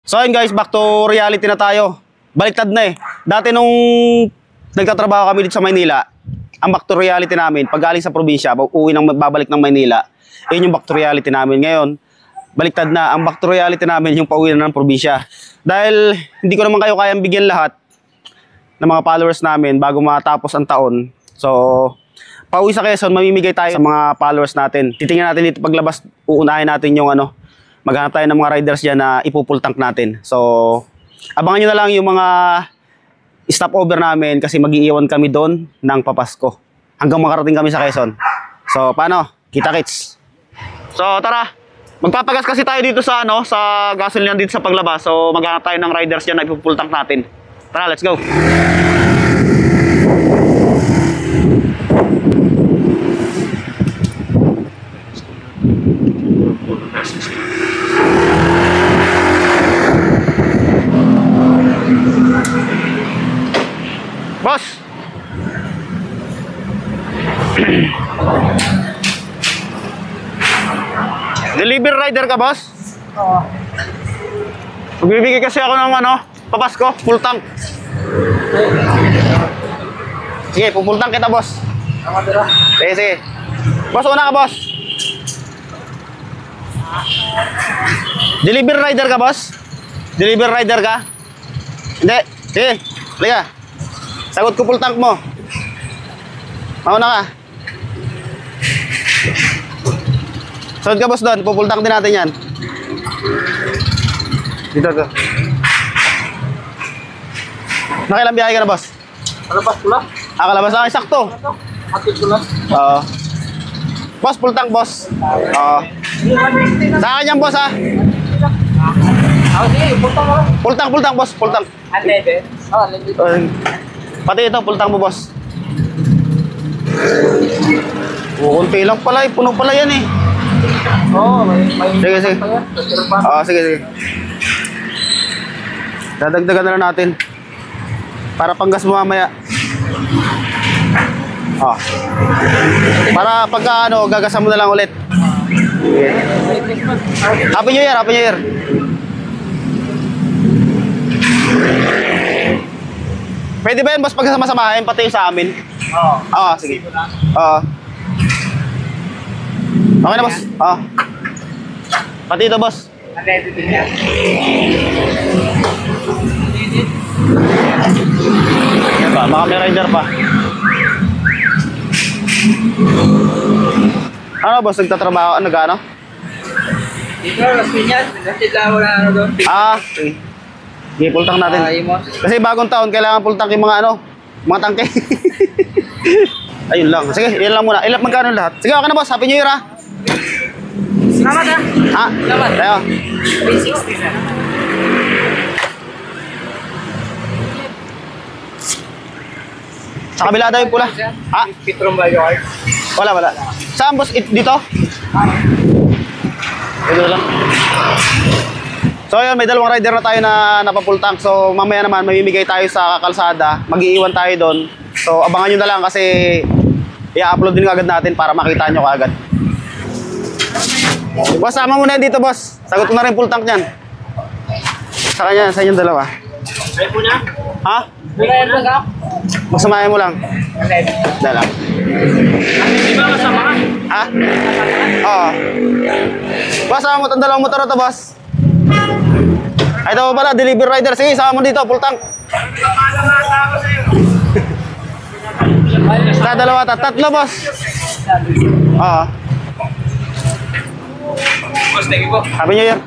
So ayun guys, back to reality na tayo. Baliktad na eh. Dati nung nagtatrabaho kami dito sa Maynila, ang back to reality namin, pag galing sa probinsya, babalik ng Maynila, yun yung back to reality namin. Ngayon, baliktad na. Ang back to reality namin, yung pauwi na ng probinsya. Dahil hindi ko naman kayo kayang bigyan lahat ng mga followers namin bago matapos ang taon. So, pauwi sa Quezon, mamimigay tayo sa mga followers natin. Titingnan natin dito paglabas, uunahin natin yung maghanap tayo ng mga riders dyan na ipupul tank natin. So, abangan nyo na lang yung mga stopover namin kasi mag-iiwan kami doon ng papasko. Hanggang makarating kami sa Quezon. So, paano? Kita-kits. So, tara. Magpapagas kasi tayo dito sa sa gasoline dito sa paglabas. So, maghanap tayo ng riders dyan na ipupul tank natin. Tara, let's go. Boss. Delivery rider ka, boss? Oo. Magbibigay kasi ako ng papasko, full tank. Sige, full tank kita, boss. Tama dira. Sige, sige. Boss, una ka, boss. Delivery rider ka, boss? Delivery rider ka? Hindi. Sige, liga. Sagot ko full tank mo. Mauna ka. Sagot ka, boss, doon. Full tank din natin yan. Dito, to. Nakilang biyahe ka na, boss? Kalabas ko lang. Kalabas na. Sakto. Hatid ko lang. Oo. Boss, full tank, boss. Oo. Sa akin yan, boss, ha? Sige, punta mo. Full tank, boss. Full tank. Unleaded? Oo, unleaded. Pati ito, full tank mo, boss. Kunti lang pala, puno pala yan eh. Oo, may Sige, sige. Oo, sige, sige. Dadagdagan na lang natin. Para panggas mo mamaya. Para pagka gagasan mo na lang ulit. Sige. Happy New Year, Happy New Year. Pwede ba yun, boss, pagkasama-samahin, pati yung sa amin? Oo. Oo, sige. Oo. Okay na, boss? Oo. Pati ito, boss. Unleaded din yan. Yan pa, baka may rider pa. Ano, boss, nagtatrabaho? Nag-ano? Dito, Las Piñas. Natid lang wala doon. Sige. Sige, full tank natin. Kasi bagong taon, kailangan full tank yung mga tangke. Ayun lang. Sige, yan lang muna. Magkano lahat? Sige, okay na, boss. Happy New Year, ha? Salamat ha. Salamat. Tayo. 360 na. Sa kabila daw yung pula. Pitrom ba yung art? Wala. Saan, boss? Dito? Dito lang. So ayun, may dalawang rider na tayo na napapul tank. So mamaya naman mamimigay tayo sa kalsada. Mag-iiwan tayo doon. So abangan nyo na lang kasi i-upload din agad natin para makita nyo kaagad. Boss, sama mo na yan dito, boss. Sagot ko na rin full tank niyan. Sa kanya, sa inyong dalawa. Ay po na? Ha? Bigay mo ka? Magsamahin mo lang. Dala. Hindi ba masama ka? Ha? Oo. Boss, sama mo itong dalawang motor na to, boss. Ay, ito pala, delivery rider. Sige, sama mo dito, full tank. Sa dalawa, tatlo, boss. Oo. Boss, thank you po. Happy New Year.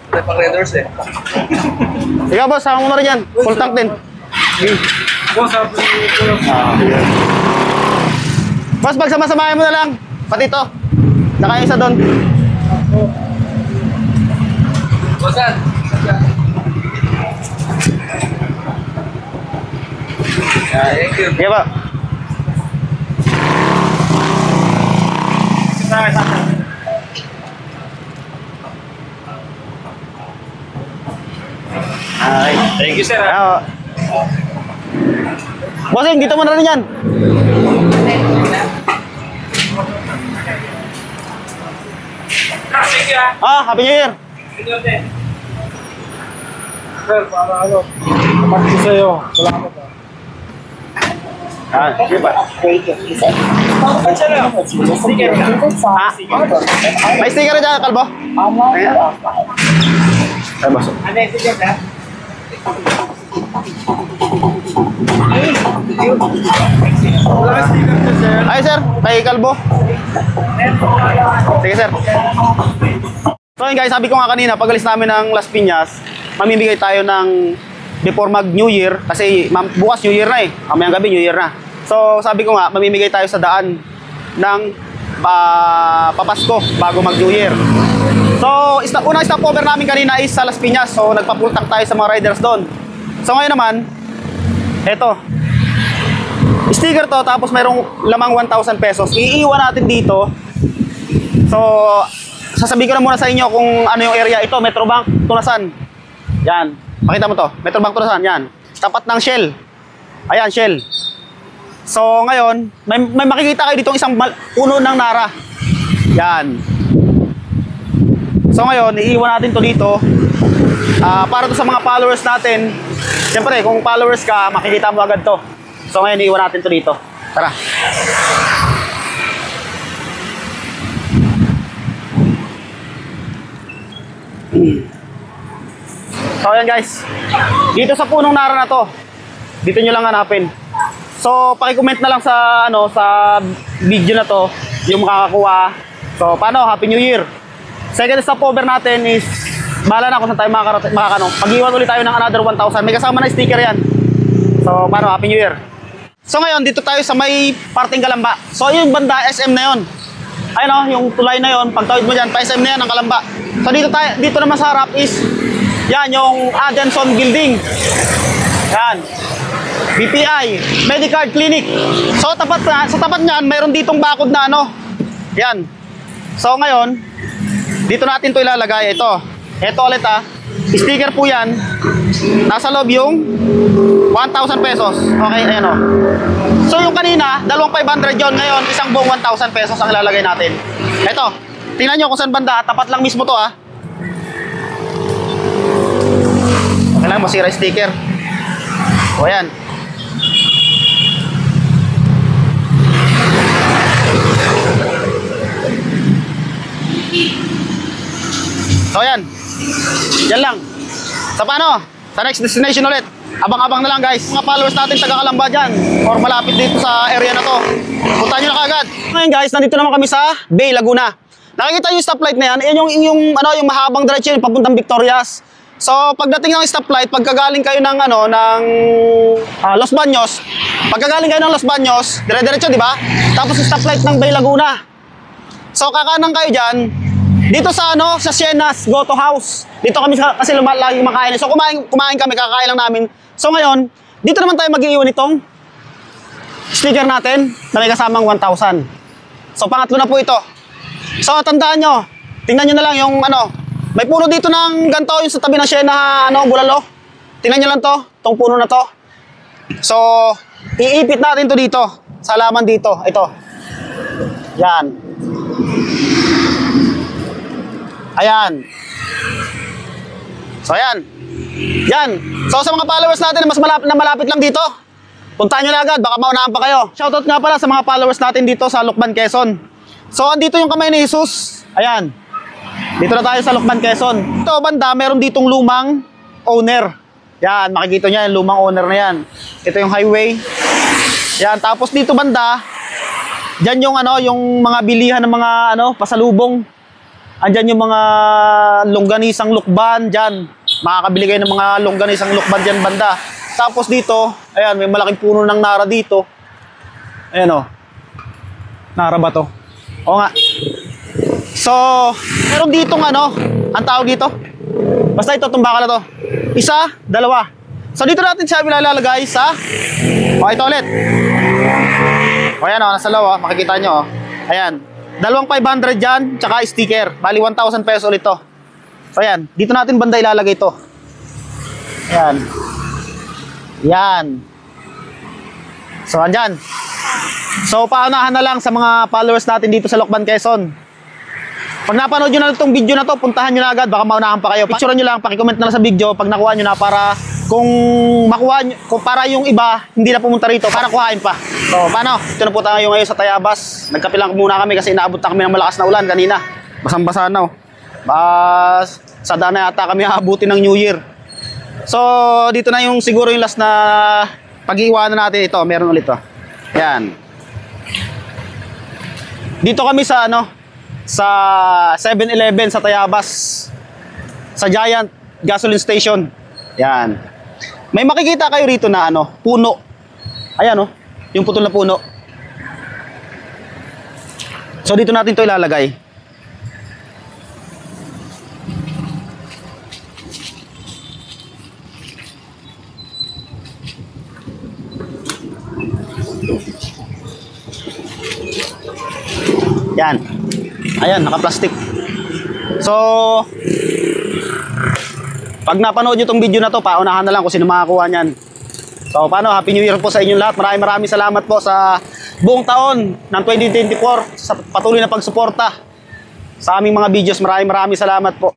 May pang-redors eh. Ikaw, boss, sama mo na rin yan. Full tank din. Boss, happy New Year. Boss, pagsama-samahin mo na lang. Pati ito. Naka isa doon. Bossan. Thank you. Sige ba? Ay. Thank you, sir. Bossing, dito mo na rin yan. Thank you, Happy New Year! Sir, para ano, kapag ko sa'yo, salamat Sige ba? May sticker dyan, Kalbo? Ayan. Ay, baso. Ano yung sige na? Ay, sir. Kay Kalbo. Sige, sir. So, yun guys, sabi ko nga kanina, pag alis namin ng Las Piñas, mamimigay tayo ng before mag New Year kasi bukas New Year na eh. Mamayang gabi New Year na. So, sabi ko nga, mamimigay tayo sa daan ng papasko bago mag New Year. So, unang stopover namin kanina is sa Las Piñas. So, nagpapultak tayo sa mga riders doon. So, ngayon naman, eto. Sticker to, tapos mayroong lamang 1,000 pesos. Iiwan natin dito. So, sasabihin ko na muna sa inyo kung ano yung area ito. Metrobank, Tunasan. Yan. Makita mo to. Metrobank, Tunasan. Yan. Tapat ng Shell. Ayan, Shell. So, ngayon, may makikita kayo dito isang puno ng Nara. Yan. So, ngayon, iiwan natin to dito. Para to sa mga followers natin. Siyempre, kung followers ka, makikita mo agad to. So, ngayon, iiwan natin to dito. Tara. So, ayan guys. Dito sa punong Nara na to. Dito nyo lang hanapin. So, paki-comment na lang sa video na to yung makakakuha. So, paano? Happy New Year. Second stopover natin is bahala na kung saan tayo makakano. Pag-iwan ulit tayo ng another 1,000. May kasama na sticker yan. So, paano? Happy New Year. So, ngayon, dito tayo sa may parting Kalamba. So, yung banda, SM na yon. Ayun o, yung tulay na yon. Pagtawid mo dyan, pa SM na yan ang Kalamba. So, dito naman sa harap is yan, yung Adenson Building. Yan. BPI, Medicard Clinic. So, sa tapat niyan, mayroon ditong bakod na ano. Yan. So, ngayon, dito natin to ilalagay. Ito ulit sticker po yan. Nasa loob yung 1,000 pesos. Okay, ayan o. So, yung kanina, 2,500 yon. Ngayon, isang buong 1,000 pesos ang ilalagay natin. Ito, tingnan nyo kung saan banda. Tapat lang mismo to Kailangan masira yung sticker. O, ayan. So, ayan. Yan lang. Sa paano? Sa next destination ulit. Abang-abang na lang guys. Mga followers natin taga Kalamba dyan or malapit dito sa area na to. Punta nyo na kagad. Ngayon guys, nandito naman kami sa Bay, Laguna. Nakikita nyo yung stoplight na yan. Yan yung mahabang diretso yun papuntang Victorias. So, pagdating ng stoplight, pagkagaling kayo ng Los Baños, pagkagaling kayo ng Los Baños, dire-diretso, di ba? Tapos yung stoplight ng Bay, Laguna. So, kakanan kayo dyan. Dito sa sa Sienas Goto House. Dito kami kasi lagi makain. So kumain kami, kakain lang namin. So ngayon, dito naman tayo mag-iiwan itong sticker natin na may kasamang 1,000. So pangatlo na po ito. So tandaan nyo, tingnan nyo na lang yung may puno dito ng ganito yung sa tabi ng Siena bulalo. Tingnan nyo lang to, tong puno na to. So iipit natin to dito. Sa halaman dito, ito. Yan. Ayan. So, ayan. Yan. So, sa mga followers natin na malapit lang dito, puntahan nyo na agad. Baka maunahan pa kayo. Shoutout nga pala sa mga followers natin dito sa Lucban, Quezon. So, andito yung kamay ni Jesus. Ayan. Dito na tayo sa Lucban, Quezon. Ito, banda, meron ditong lumang owner. Yan, makikita nyo yung lumang owner na yan. Ito yung highway. Yan, tapos dito banda, dyan yung yung mga bilihan ng mga pasalubong. Andyan yung mga longganisang lukban dyan. Makakabili kayo ng mga longganisang lukban dyan banda. Tapos dito, ayan, may malaking puno ng Nara dito. Ayan Nara ba to? Oo nga. So, meron ditong ang tawag dito. Basta ito, itong bakal na to. Isa, dalawa. So, dito natin siya ilalagay sa... ito ulit. Ayan nasa loob, makikita nyo Ayan. 2,500 dyan, tsaka sticker. Bali 1,000 pesos ulit to. So ayan, dito natin banda ilalagay to. Ayan. Yan. So andyan. So paunahan na lang sa mga followers natin dito sa Lucban, Quezon. Pag napanood nyo na itong video na to, puntahan nyo na agad, baka maunahan pa kayo. Picture nyo lang, pakicomment na lang sa video pag nakuha nyo na para kung makuha nyo, kung para yung iba hindi na pumunta rito, para kuhain pa. So, paano? Ito na po tayo ngayon sa Tayabas. Nagkape lang muna kami kasi inaabot na kami ng malakas na ulan kanina. Basang-basa na. Sada na yata kami aabutin ng New Year. So, dito na yung siguro yung last na pag-iwanan natin ito. Meron ulit to. Yan. Dito kami sa sa 7-Eleven sa Tayabas. Sa Giant Gasoline Station. Yan. May makikita kayo rito na puno. Ayan yung putol na puno. So dito natin to ilalagay. Yan. Ayan, naka-plastic. So, pag napanood nyo itong video na to, paunahan na lang kung sino makakuha niyan. So, paano? Happy New Year po sa inyong lahat. Maraming salamat po sa buong taon ng 2024 sa patuloy na pagsuporta sa aming mga videos. Maraming salamat po.